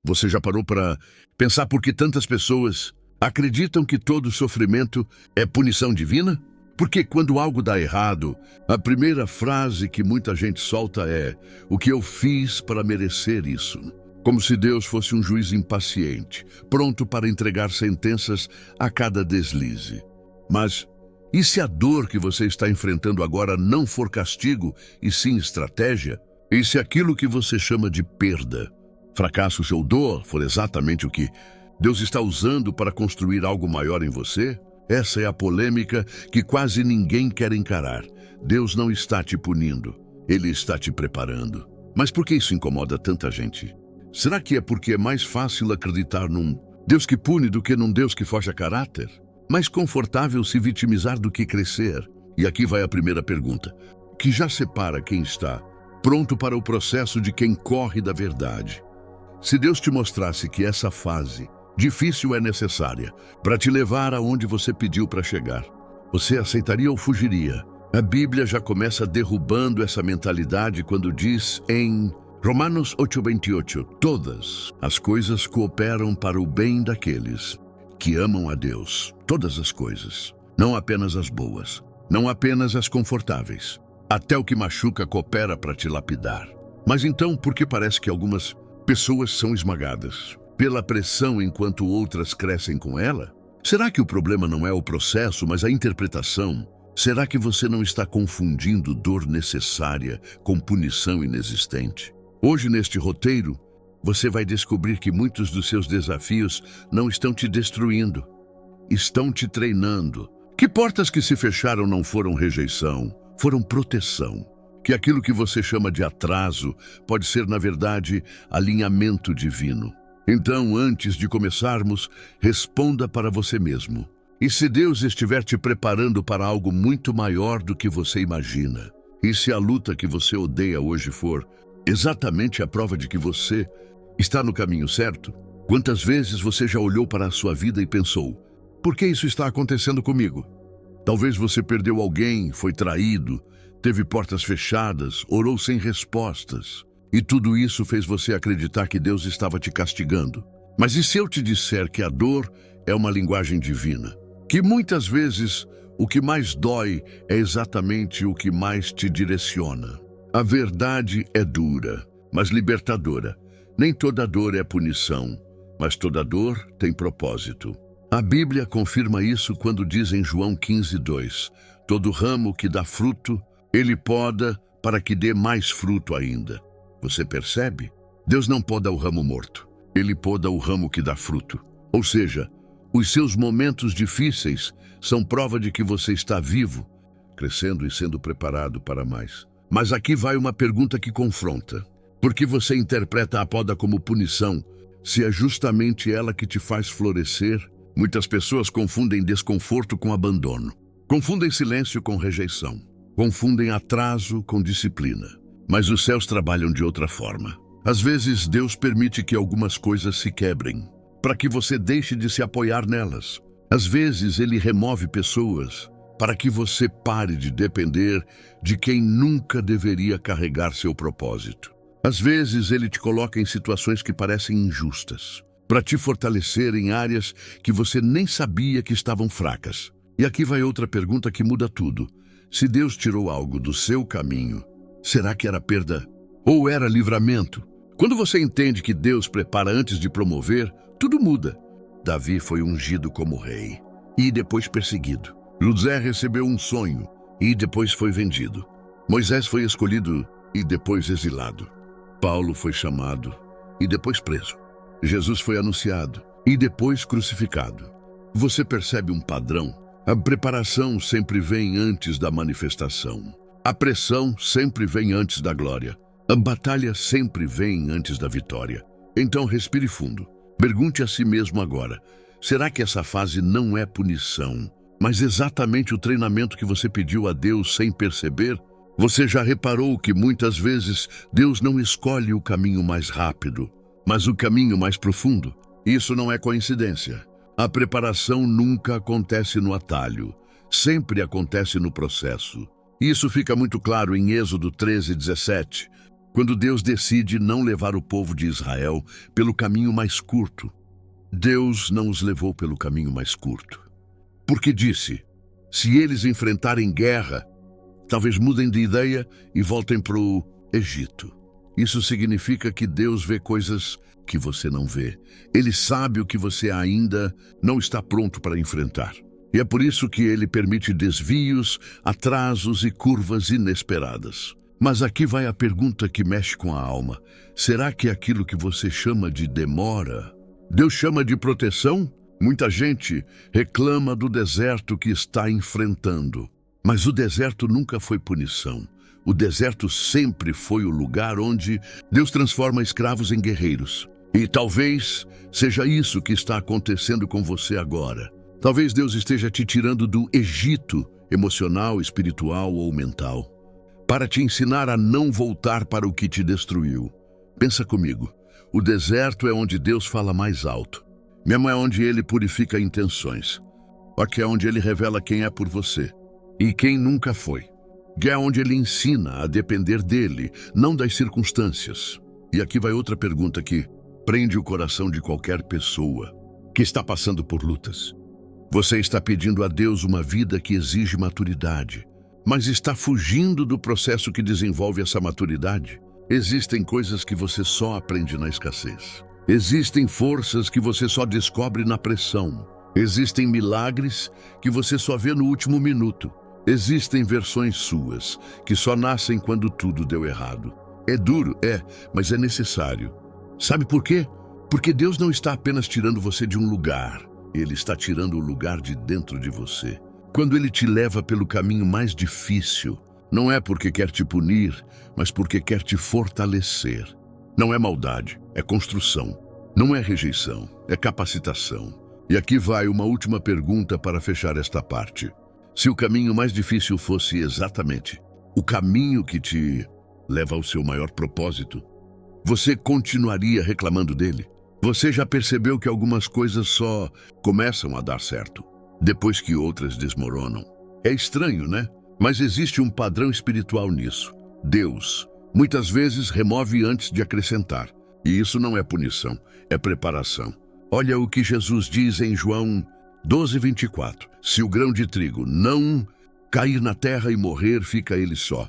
Você já parou para pensar por que tantas pessoas acreditam que todo sofrimento é punição divina? Porque quando algo dá errado, a primeira frase que muita gente solta é: o que eu fiz para merecer isso? Como se Deus fosse um juiz impaciente, pronto para entregar sentenças a cada deslize. Mas e se a dor que você está enfrentando agora não for castigo, e sim estratégia? E se aquilo que você chama de perda, fracasso ou dor for exatamente o que Deus está usando para construir algo maior em você? Essa é a polêmica que quase ninguém quer encarar. Deus não está te punindo, Ele está te preparando. Mas por que isso incomoda tanta gente? Será que é porque é mais fácil acreditar num Deus que pune do que num Deus que forja caráter? Mais confortável se vitimizar do que crescer? E aqui vai a primeira pergunta, que já separa quem está pronto para o processo de quem corre da verdade. Se Deus te mostrasse que essa fase difícil é necessária para te levar aonde você pediu para chegar, você aceitaria ou fugiria? A Bíblia já começa derrubando essa mentalidade quando diz em Romanos 8:28, todas as coisas cooperam para o bem daqueles que amam a Deus. Todas as coisas, não apenas as boas, não apenas as confortáveis. Até o que machuca coopera para te lapidar. Mas então, por que parece que algumas pessoas são esmagadas pela pressão enquanto outras crescem com ela? Será que o problema não é o processo, mas a interpretação? Será que você não está confundindo dor necessária com punição inexistente? Hoje, neste roteiro, você vai descobrir que muitos dos seus desafios não estão te destruindo, estão te treinando. Que portas que se fecharam não foram rejeição, foram proteção. Que aquilo que você chama de atraso pode ser, na verdade, alinhamento divino. Então, antes de começarmos, responda para você mesmo. E se Deus estiver te preparando para algo muito maior do que você imagina? E se a luta que você odeia hoje for exatamente a prova de que você está no caminho certo? Quantas vezes você já olhou para a sua vida e pensou: por que isso está acontecendo comigo? Talvez você perdeu alguém, foi traído, teve portas fechadas, orou sem respostas. E tudo isso fez você acreditar que Deus estava te castigando. Mas e se eu te disser que a dor é uma linguagem divina? Que muitas vezes o que mais dói é exatamente o que mais te direciona. A verdade é dura, mas libertadora. Nem toda dor é punição, mas toda dor tem propósito. A Bíblia confirma isso quando diz em João 15:2, todo ramo que dá fruto, Ele poda para que dê mais fruto ainda. Você percebe? Deus não poda o ramo morto, Ele poda o ramo que dá fruto. Ou seja, os seus momentos difíceis são prova de que você está vivo, crescendo e sendo preparado para mais. Mas aqui vai uma pergunta que confronta. Por que você interpreta a poda como punição, se é justamente ela que te faz florescer? Muitas pessoas confundem desconforto com abandono. Confundem silêncio com rejeição. Confundem atraso com disciplina. Mas os céus trabalham de outra forma. Às vezes, Deus permite que algumas coisas se quebrem, para que você deixe de se apoiar nelas. Às vezes, Ele remove pessoas, para que você pare de depender de quem nunca deveria carregar seu propósito. Às vezes, Ele te coloca em situações que parecem injustas, para te fortalecer em áreas que você nem sabia que estavam fracas. E aqui vai outra pergunta que muda tudo. Se Deus tirou algo do seu caminho, será que era perda ou era livramento? Quando você entende que Deus prepara antes de promover, tudo muda. Davi foi ungido como rei e depois perseguido. José recebeu um sonho e depois foi vendido. Moisés foi escolhido e depois exilado. Paulo foi chamado e depois preso. Jesus foi anunciado e depois crucificado. Você percebe um padrão? A preparação sempre vem antes da manifestação. A pressão sempre vem antes da glória. A batalha sempre vem antes da vitória. Então respire fundo. Pergunte a si mesmo agora: será que essa fase não é punição, mas exatamente o treinamento que você pediu a Deus sem perceber? Você já reparou que muitas vezes Deus não escolhe o caminho mais rápido, mas o caminho mais profundo? Isso não é coincidência. A preparação nunca acontece no atalho, sempre acontece no processo. Isso fica muito claro em Êxodo 13:17, quando Deus decide não levar o povo de Israel pelo caminho mais curto. Deus não os levou pelo caminho mais curto. Porque disse, se eles enfrentarem guerra, talvez mudem de ideia e voltem para o Egito. Isso significa que Deus vê coisas que você não vê. Ele sabe o que você ainda não está pronto para enfrentar. E é por isso que ele permite desvios, atrasos e curvas inesperadas. Mas aqui vai a pergunta que mexe com a alma. Será que aquilo que você chama de demora, Deus chama de proteção? Muita gente reclama do deserto que está enfrentando. Mas o deserto nunca foi punição. O deserto sempre foi o lugar onde Deus transforma escravos em guerreiros. E talvez seja isso que está acontecendo com você agora. Talvez Deus esteja te tirando do Egito emocional, espiritual ou mental, para te ensinar a não voltar para o que te destruiu. Pensa comigo, o deserto é onde Deus fala mais alto. Mesmo é onde Ele purifica intenções. Aqui é onde Ele revela quem é por você e quem nunca foi. Que é onde Ele ensina a depender dEle, não das circunstâncias. E aqui vai outra pergunta que prende o coração de qualquer pessoa que está passando por lutas. Você está pedindo a Deus uma vida que exige maturidade, mas está fugindo do processo que desenvolve essa maturidade. Existem coisas que você só aprende na escassez. Existem forças que você só descobre na pressão. Existem milagres que você só vê no último minuto. Existem versões suas que só nascem quando tudo deu errado. É duro, mas é necessário. Sabe por quê? Porque Deus não está apenas tirando você de um lugar. Ele está tirando o lugar de dentro de você. Quando Ele te leva pelo caminho mais difícil, não é porque quer te punir, mas porque quer te fortalecer. Não é maldade, é construção. Não é rejeição, é capacitação. E aqui vai uma última pergunta para fechar esta parte. Se o caminho mais difícil fosse exatamente o caminho que te leva ao seu maior propósito, você continuaria reclamando dele? Você já percebeu que algumas coisas só começam a dar certo depois que outras desmoronam? É estranho, né? Mas existe um padrão espiritual nisso. Deus, muitas vezes, remove antes de acrescentar. E isso não é punição, é preparação. Olha o que Jesus diz em João 12:24. Se o grão de trigo não cair na terra e morrer, fica ele só.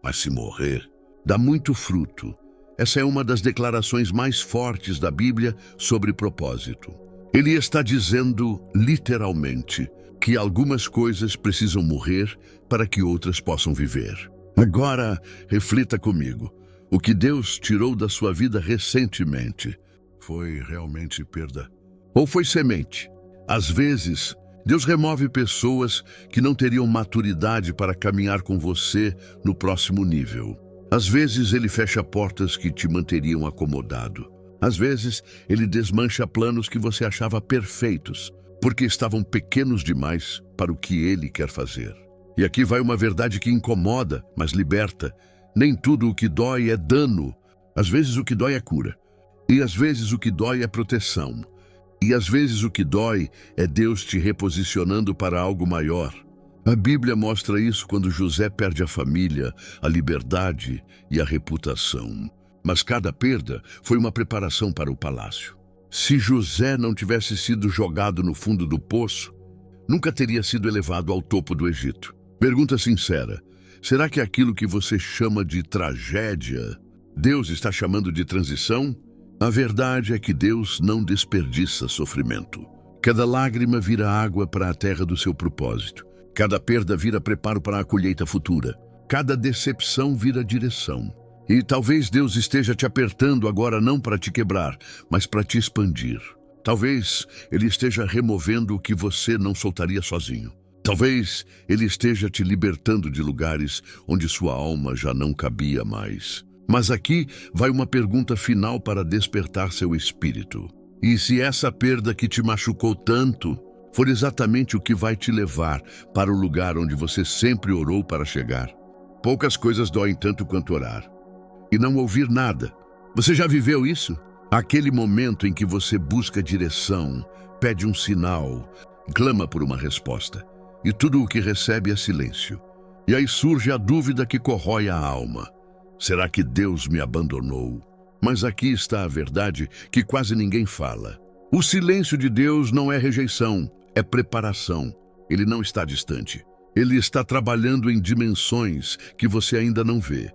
Mas se morrer, dá muito fruto. Essa é uma das declarações mais fortes da Bíblia sobre propósito. Ele está dizendo, literalmente, que algumas coisas precisam morrer para que outras possam viver. Agora, reflita comigo. O que Deus tirou da sua vida recentemente foi realmente perda? Ou foi semente? Às vezes, Deus remove pessoas que não teriam maturidade para caminhar com você no próximo nível. Às vezes, Ele fecha portas que te manteriam acomodado. Às vezes, Ele desmancha planos que você achava perfeitos, porque estavam pequenos demais para o que Ele quer fazer. E aqui vai uma verdade que incomoda, mas liberta. Nem tudo o que dói é dano. Às vezes o que dói é cura. E às vezes o que dói é proteção. E às vezes o que dói é Deus te reposicionando para algo maior. A Bíblia mostra isso quando José perde a família, a liberdade e a reputação. Mas cada perda foi uma preparação para o palácio. Se José não tivesse sido jogado no fundo do poço, nunca teria sido elevado ao topo do Egito. Pergunta sincera: será que aquilo que você chama de tragédia, Deus está chamando de transição? A verdade é que Deus não desperdiça sofrimento. Cada lágrima vira água para a terra do seu propósito. Cada perda vira preparo para a colheita futura. Cada decepção vira direção. E talvez Deus esteja te apertando agora não para te quebrar, mas para te expandir. Talvez Ele esteja removendo o que você não soltaria sozinho. Talvez Ele esteja te libertando de lugares onde sua alma já não cabia mais. Mas aqui vai uma pergunta final para despertar seu espírito. E se essa perda que te machucou tanto for exatamente o que vai te levar para o lugar onde você sempre orou para chegar? Poucas coisas doem tanto quanto orar e não ouvir nada. Você já viveu isso? Aquele momento em que você busca direção, pede um sinal, clama por uma resposta, e tudo o que recebe é silêncio. E aí surge a dúvida que corrói a alma. Será que Deus me abandonou? Mas aqui está a verdade que quase ninguém fala. O silêncio de Deus não é rejeição, é preparação. Ele não está distante. Ele está trabalhando em dimensões que você ainda não vê.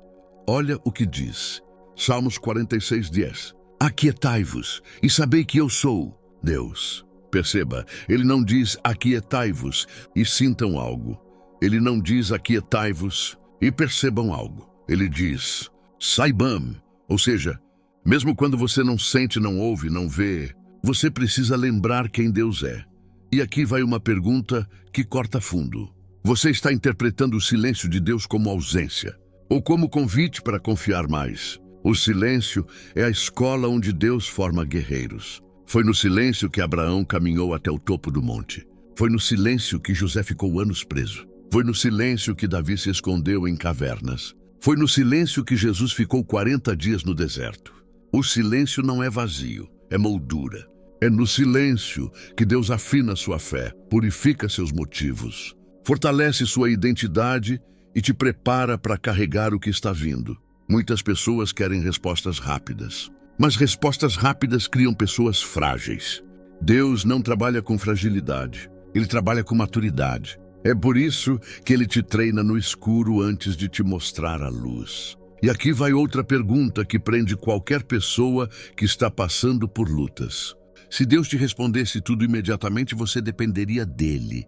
Olha o que diz. Salmos 46:10. Aquietai-vos e sabei que eu sou Deus. Perceba, ele não diz aquietai-vos e sintam algo. Ele não diz aquietai-vos e percebam algo. Ele diz saibam, ou seja, mesmo quando você não sente, não ouve, não vê, você precisa lembrar quem Deus é. E aqui vai uma pergunta que corta fundo. Você está interpretando o silêncio de Deus como ausência ou como convite para confiar mais? O silêncio é a escola onde Deus forma guerreiros. Foi no silêncio que Abraão caminhou até o topo do monte. Foi no silêncio que José ficou anos preso. Foi no silêncio que Davi se escondeu em cavernas. Foi no silêncio que Jesus ficou 40 dias no deserto. O silêncio não é vazio, é moldura. É no silêncio que Deus afina sua fé, purifica seus motivos, fortalece sua identidade e te prepara para carregar o que está vindo. Muitas pessoas querem respostas rápidas, mas respostas rápidas criam pessoas frágeis. Deus não trabalha com fragilidade, Ele trabalha com maturidade. É por isso que Ele te treina no escuro antes de te mostrar a luz. E aqui vai outra pergunta que prende qualquer pessoa que está passando por lutas. Se Deus te respondesse tudo imediatamente, você dependeria dele,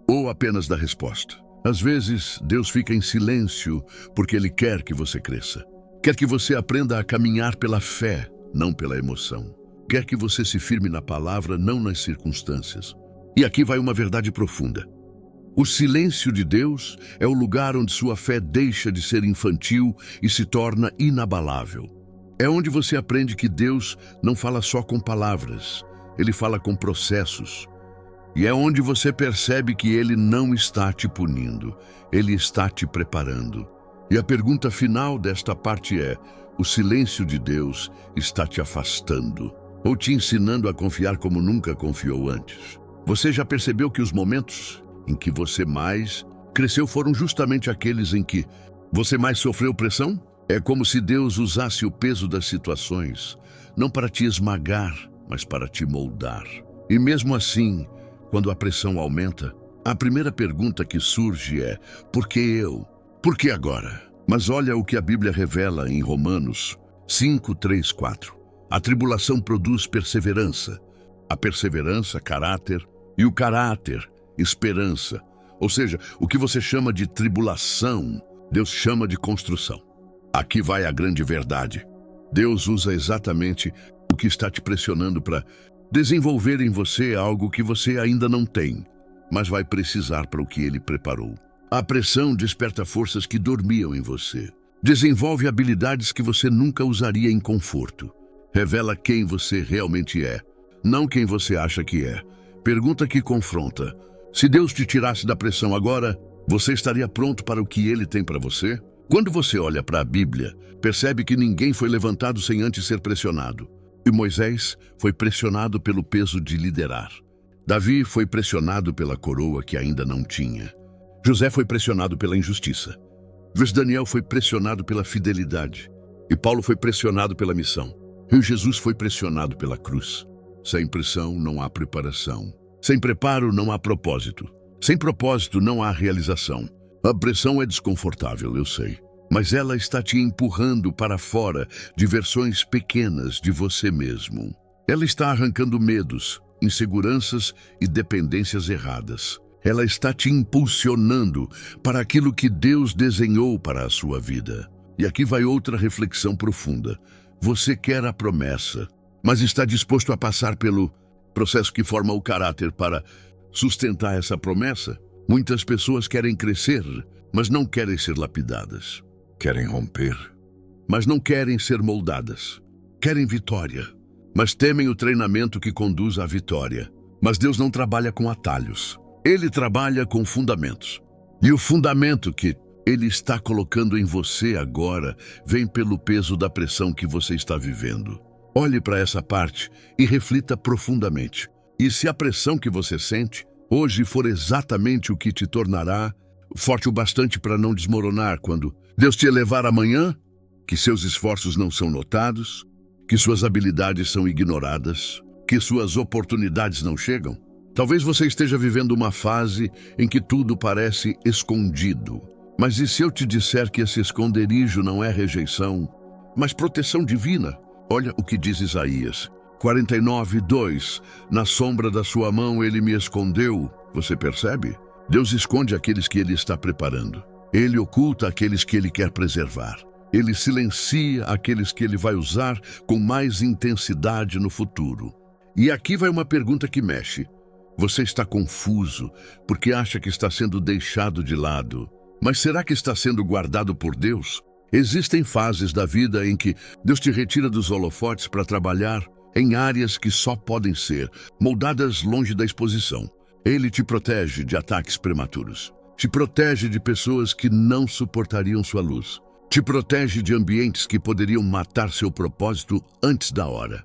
ou apenas da resposta. Às vezes, Deus fica em silêncio porque Ele quer que você cresça. Quer que você aprenda a caminhar pela fé, não pela emoção. Quer que você se firme na palavra, não nas circunstâncias. E aqui vai uma verdade profunda. O silêncio de Deus é o lugar onde sua fé deixa de ser infantil e se torna inabalável. É onde você aprende que Deus não fala só com palavras, Ele fala com processos. E é onde você percebe que Ele não está te punindo, Ele está te preparando. E a pergunta final desta parte é: o silêncio de Deus está te afastando ou te ensinando a confiar como nunca confiou antes? Você já percebeu que os momentos em que você mais cresceu foram justamente aqueles em que você mais sofreu pressão? É como se Deus usasse o peso das situações, não para te esmagar, mas para te moldar. E mesmo assim, quando a pressão aumenta, a primeira pergunta que surge é: por que eu? Por que agora? Mas olha o que a Bíblia revela em Romanos 5, 3, 4. A tribulação produz perseverança, a perseverança, caráter, e o caráter, esperança. Ou seja, o que você chama de tribulação, Deus chama de construção. Aqui vai a grande verdade. Deus usa exatamente o que está te pressionando para desenvolver em você algo que você ainda não tem, mas vai precisar para o que Ele preparou. A pressão desperta forças que dormiam em você. Desenvolve habilidades que você nunca usaria em conforto. Revela quem você realmente é, não quem você acha que é. Pergunta que confronta: se Deus te tirasse da pressão agora, você estaria pronto para o que Ele tem para você? Quando você olha para a Bíblia, percebe que ninguém foi levantado sem antes ser pressionado. E Moisés foi pressionado pelo peso de liderar. Davi foi pressionado pela coroa que ainda não tinha. José foi pressionado pela injustiça. Daniel foi pressionado pela fidelidade. E Paulo foi pressionado pela missão. E Jesus foi pressionado pela cruz. Sem pressão não há preparação. Sem preparo não há propósito. Sem propósito não há realização. A pressão é desconfortável, eu sei, mas ela está te empurrando para fora de versões pequenas de você mesmo. Ela está arrancando medos, inseguranças e dependências erradas. Ela está te impulsionando para aquilo que Deus desenhou para a sua vida. E aqui vai outra reflexão profunda. Você quer a promessa, mas está disposto a passar pelo processo que forma o caráter para sustentar essa promessa? Muitas pessoas querem crescer, mas não querem ser lapidadas. Querem romper, mas não querem ser moldadas. Querem vitória, mas temem o treinamento que conduz à vitória. Mas Deus não trabalha com atalhos. Ele trabalha com fundamentos. E o fundamento que Ele está colocando em você agora vem pelo peso da pressão que você está vivendo. Olhe para essa parte e reflita profundamente. E se a pressão que você sente hoje for exatamente o que te tornará forte o bastante para não desmoronar quando Deus te elevar amanhã, que seus esforços não são notados, que suas habilidades são ignoradas, que suas oportunidades não chegam? Talvez você esteja vivendo uma fase em que tudo parece escondido. Mas e se eu te disser que esse esconderijo não é rejeição, mas proteção divina? Olha o que diz Isaías 49:2. Na sombra da sua mão ele me escondeu. Você percebe? Deus esconde aqueles que ele está preparando. Ele oculta aqueles que ele quer preservar. Ele silencia aqueles que ele vai usar com mais intensidade no futuro. E aqui vai uma pergunta que mexe. Você está confuso porque acha que está sendo deixado de lado. Mas será que está sendo guardado por Deus? Existem fases da vida em que Deus te retira dos holofotes para trabalhar em áreas que só podem ser moldadas longe da exposição. Ele te protege de ataques prematuros. Te protege de pessoas que não suportariam sua luz. Te protege de ambientes que poderiam matar seu propósito antes da hora.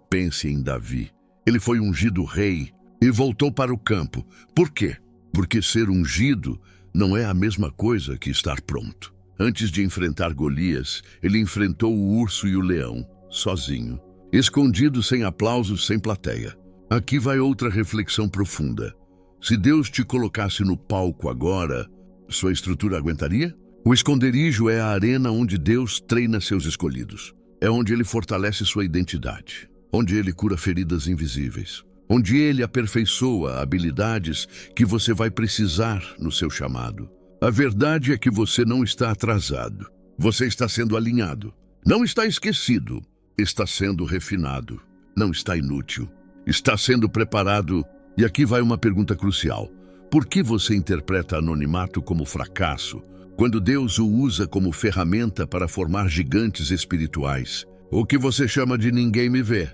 Pense em Davi. Ele foi ungido rei e voltou para o campo. Por quê? Porque ser ungido não é a mesma coisa que estar pronto. Antes de enfrentar Golias, ele enfrentou o urso e o leão, sozinho, escondido, sem aplausos, sem plateia. Aqui vai outra reflexão profunda. Se Deus te colocasse no palco agora, sua estrutura aguentaria? O esconderijo é a arena onde Deus treina seus escolhidos. É onde ele fortalece sua identidade, onde ele cura feridas invisíveis, onde ele aperfeiçoa habilidades que você vai precisar no seu chamado. A verdade é que você não está atrasado. Você está sendo alinhado. Não está esquecido. Está sendo refinado. Não está inútil. Está sendo preparado. E aqui vai uma pergunta crucial. Por que você interpreta anonimato como fracasso, quando Deus o usa como ferramenta para formar gigantes espirituais? O que você chama de ninguém me vê,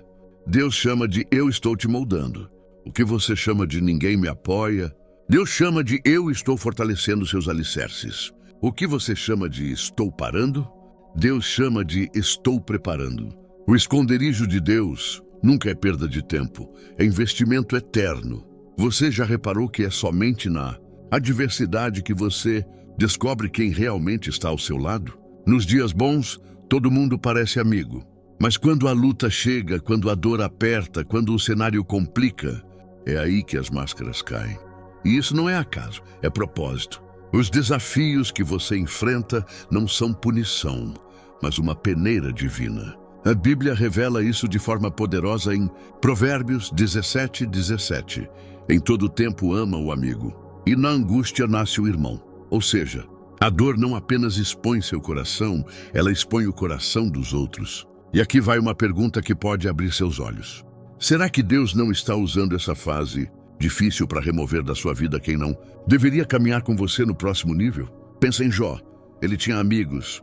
Deus chama de eu estou te moldando. O que você chama de ninguém me apoia, Deus chama de eu estou fortalecendo seus alicerces. O que você chama de estou parando, Deus chama de estou preparando. O esconderijo de Deus nunca é perda de tempo, é investimento eterno. Você já reparou que é somente na adversidade que você descobre quem realmente está ao seu lado? Nos dias bons, todo mundo parece amigo. Mas quando a luta chega, quando a dor aperta, quando o cenário complica, é aí que as máscaras caem. E isso não é acaso, é propósito. Os desafios que você enfrenta não são punição, mas uma peneira divina. A Bíblia revela isso de forma poderosa em Provérbios 17:17. Em todo tempo ama o amigo, e na angústia nasce o irmão. Ou seja, a dor não apenas expõe seu coração, ela expõe o coração dos outros. E aqui vai uma pergunta que pode abrir seus olhos. Será que Deus não está usando essa fase difícil para remover da sua vida quem não deveria caminhar com você no próximo nível? Pensa em Jó. Ele tinha amigos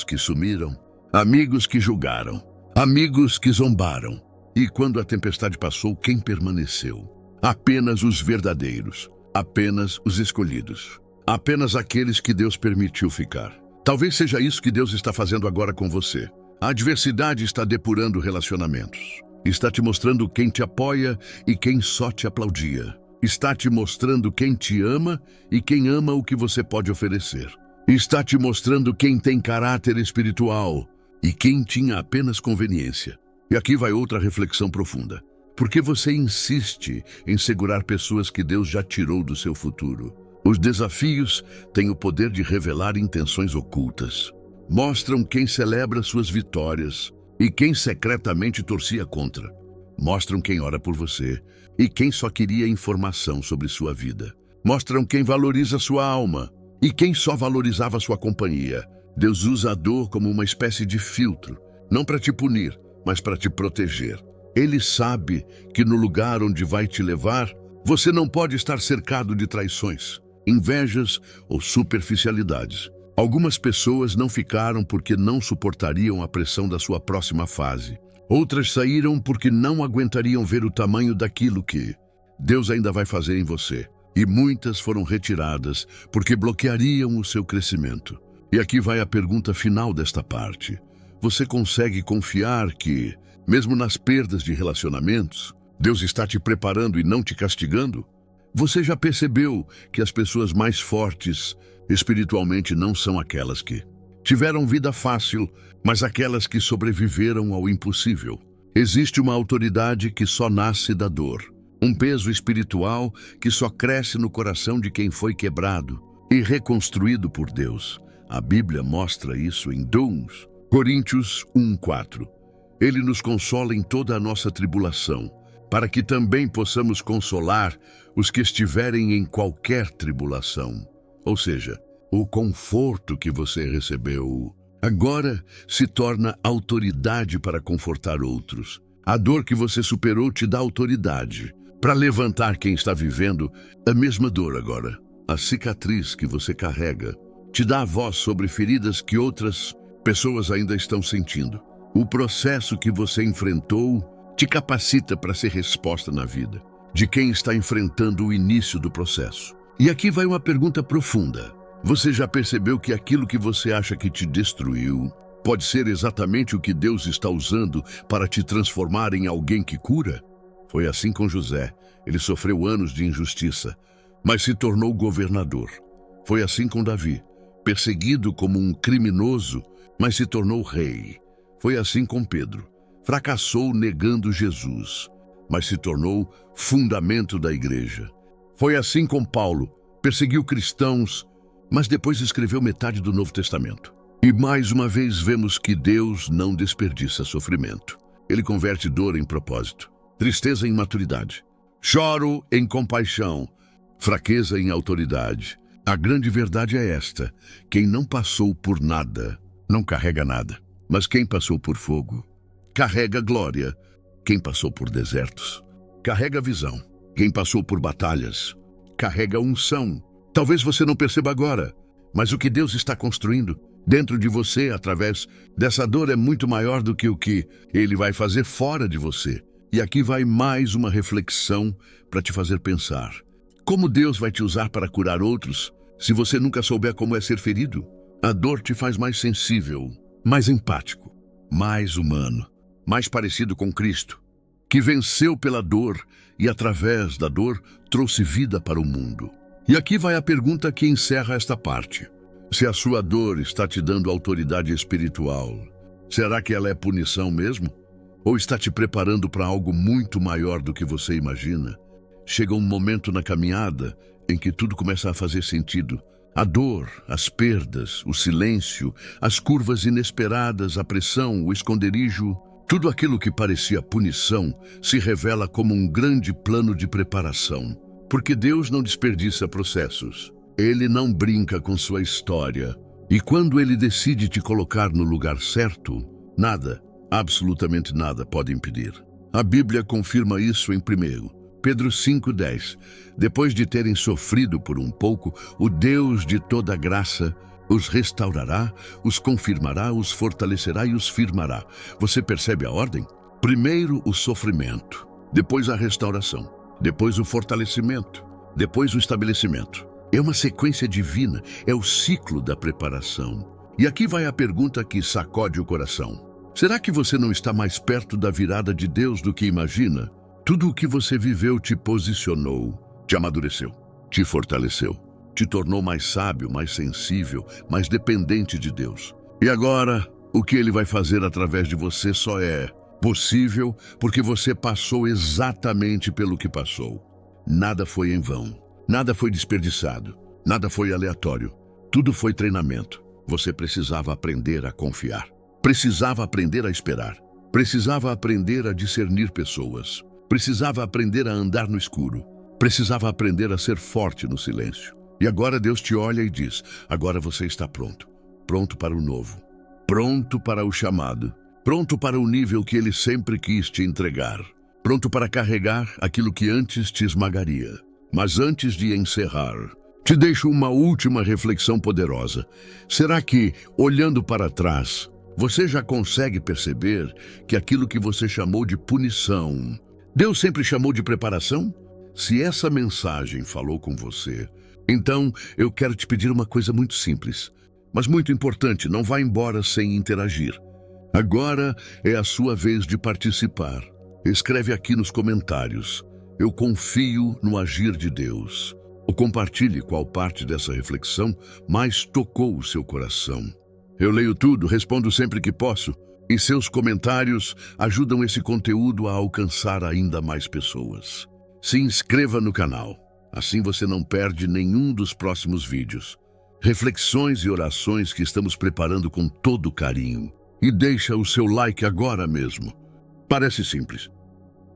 que sumiram, amigos que julgaram, amigos que zombaram. E quando a tempestade passou, quem permaneceu? Apenas os verdadeiros, apenas os escolhidos, apenas aqueles que Deus permitiu ficar. Talvez seja isso que Deus está fazendo agora com você. A adversidade está depurando relacionamentos. Está te mostrando quem te apoia e quem só te aplaudia. Está te mostrando quem te ama e quem ama o que você pode oferecer. Está te mostrando quem tem caráter espiritual e quem tinha apenas conveniência. E aqui vai outra reflexão profunda. Por que você insiste em segurar pessoas que Deus já tirou do seu futuro? Os desafios têm o poder de revelar intenções ocultas. Mostram quem celebra suas vitórias e quem secretamente torcia contra. Mostram quem ora por você e quem só queria informação sobre sua vida. Mostram quem valoriza sua alma e quem só valorizava sua companhia. Deus usa a dor como uma espécie de filtro, não para te punir, mas para te proteger. Ele sabe que no lugar onde vai te levar, você não pode estar cercado de traições, invejas ou superficialidades. Algumas pessoas não ficaram porque não suportariam a pressão da sua próxima fase. Outras saíram porque não aguentariam ver o tamanho daquilo que Deus ainda vai fazer em você. E muitas foram retiradas porque bloqueariam o seu crescimento. E aqui vai a pergunta final desta parte. Você consegue confiar que, mesmo nas perdas de relacionamentos, Deus está te preparando e não te castigando? Você já percebeu que as pessoas mais fortes espiritualmente não são aquelas que tiveram vida fácil, mas aquelas que sobreviveram ao impossível. Existe uma autoridade que só nasce da dor, um peso espiritual que só cresce no coração de quem foi quebrado e reconstruído por Deus. A Bíblia mostra isso em 2 Coríntios 1:4. Ele nos consola em toda a nossa tribulação, para que também possamos consolar os que estiverem em qualquer tribulação. Ou seja, o conforto que você recebeu agora se torna autoridade para confortar outros. A dor que você superou te dá autoridade para levantar quem está vivendo a mesma dor agora. A cicatriz que você carrega te dá a voz sobre feridas que outras pessoas ainda estão sentindo. O processo que você enfrentou te capacita para ser resposta na vida de quem está enfrentando o início do processo. E aqui vai uma pergunta profunda. Você já percebeu que aquilo que você acha que te destruiu pode ser exatamente o que Deus está usando para te transformar em alguém que cura? Foi assim com José. Ele sofreu anos de injustiça, mas se tornou governador. Foi assim com Davi, perseguido como um criminoso, mas se tornou rei. Foi assim com Pedro. Fracassou negando Jesus, mas se tornou fundamento da igreja. Foi assim com Paulo. Perseguiu cristãos, mas depois escreveu metade do Novo Testamento. E mais uma vez vemos que Deus não desperdiça sofrimento. Ele converte dor em propósito, tristeza em maturidade, choro em compaixão, fraqueza em autoridade. A grande verdade é esta: quem não passou por nada, não carrega nada. Mas quem passou por fogo, carrega glória. Quem passou por desertos, carrega visão. Quem passou por batalhas, carrega unção. Talvez você não perceba agora, mas o que Deus está construindo dentro de você através dessa dor é muito maior do que o que Ele vai fazer fora de você. E aqui vai mais uma reflexão para te fazer pensar. Como Deus vai te usar para curar outros se você nunca souber como é ser ferido? A dor te faz mais sensível, mais empático, mais humano, mais parecido com Cristo, que venceu pela dor e através da dor trouxe vida para o mundo. E aqui vai a pergunta que encerra esta parte. Se a sua dor está te dando autoridade espiritual, será que ela é punição mesmo? Ou está te preparando para algo muito maior do que você imagina? Chega um momento na caminhada em que tudo começa a fazer sentido. A dor, as perdas, o silêncio, as curvas inesperadas, a pressão, o esconderijo, tudo aquilo que parecia punição se revela como um grande plano de preparação. Porque Deus não desperdiça processos. Ele não brinca com sua história. E quando Ele decide te colocar no lugar certo, nada, absolutamente nada pode impedir. A Bíblia confirma isso em 1 Pedro 5:10. Depois de terem sofrido por um pouco, o Deus de toda graça os restaurará, os confirmará, os fortalecerá e os firmará. Você percebe a ordem? Primeiro o sofrimento, depois a restauração, depois o fortalecimento, depois o estabelecimento. É uma sequência divina, é o ciclo da preparação. E aqui vai a pergunta que sacode o coração. Será que você não está mais perto da virada de Deus do que imagina? Tudo o que você viveu te posicionou, te amadureceu, te fortaleceu, te tornou mais sábio, mais sensível, mais dependente de Deus. E agora, o que Ele vai fazer através de você só é possível porque você passou exatamente pelo que passou. Nada foi em vão, nada foi desperdiçado, nada foi aleatório. Tudo foi treinamento. Você precisava aprender a confiar, precisava aprender a esperar, precisava aprender a discernir pessoas, precisava aprender a andar no escuro, precisava aprender a ser forte no silêncio. E agora Deus te olha e diz: agora você está pronto, pronto para o novo, pronto para o chamado, pronto para o nível que Ele sempre quis te entregar, pronto para carregar aquilo que antes te esmagaria. Mas antes de encerrar, te deixo uma última reflexão poderosa. Será que, olhando para trás, você já consegue perceber que aquilo que você chamou de punição, Deus sempre chamou de preparação? Se essa mensagem falou com você, então eu quero te pedir uma coisa muito simples, mas muito importante: não vá embora sem interagir. Agora é a sua vez de participar. Escreve aqui nos comentários: eu confio no agir de Deus. Ou compartilhe qual parte dessa reflexão mais tocou o seu coração. Eu leio tudo, respondo sempre que posso, e seus comentários ajudam esse conteúdo a alcançar ainda mais pessoas. Se inscreva no canal, assim você não perde nenhum dos próximos vídeos. Reflexões e orações que estamos preparando com todo carinho. E deixa o seu like agora mesmo. Parece simples,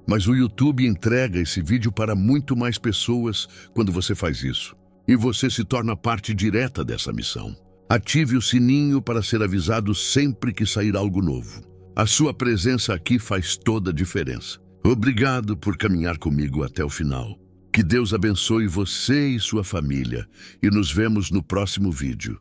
mas o YouTube entrega esse vídeo para muito mais pessoas quando você faz isso. E você se torna parte direta dessa missão. Ative o sininho para ser avisado sempre que sair algo novo. A sua presença aqui faz toda a diferença. Obrigado por caminhar comigo até o final. Que Deus abençoe você e sua família. E nos vemos no próximo vídeo.